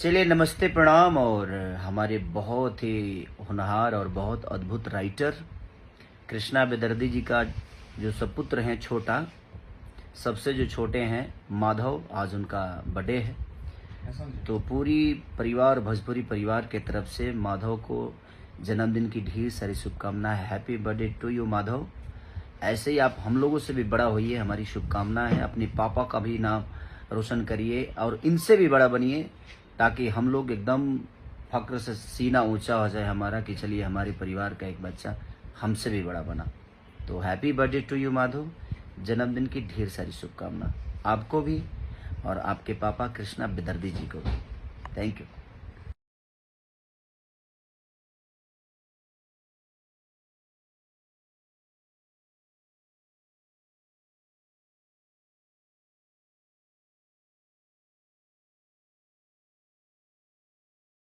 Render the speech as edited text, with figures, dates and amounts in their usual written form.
चलिए नमस्ते प्रणाम। और हमारे बहुत ही होनहार और बहुत अद्भुत राइटर कृष्णा बेदर्दी जी का जो सपुत्र हैं, छोटा सबसे जो छोटे हैं माधव, आज उनका बर्थडे है। तो पूरी परिवार, भोजपुरी परिवार के तरफ से माधव को जन्मदिन की ढेर सारी शुभकामनाएं। Happy birthday to you Madhav. ऐसे ही आप हम लोगों से भी बड़ा होइए, हमारी शुभकामना है। अपने पापा का भी नाम रोशन करिए और इनसे भी बड़ा बनिए, ताकि हम लोग एकदम फक्र से सीना ऊंचा हो जाए हमारा कि चलिए हमारे परिवार का एक बच्चा हमसे भी बड़ा बना। तो happy birthday to you Madhav. जन्मदिन की ढेर सारी शुभकामना आपको भी और आपके पापा कृष्णा बेदर्दी जी को भी। Thank you.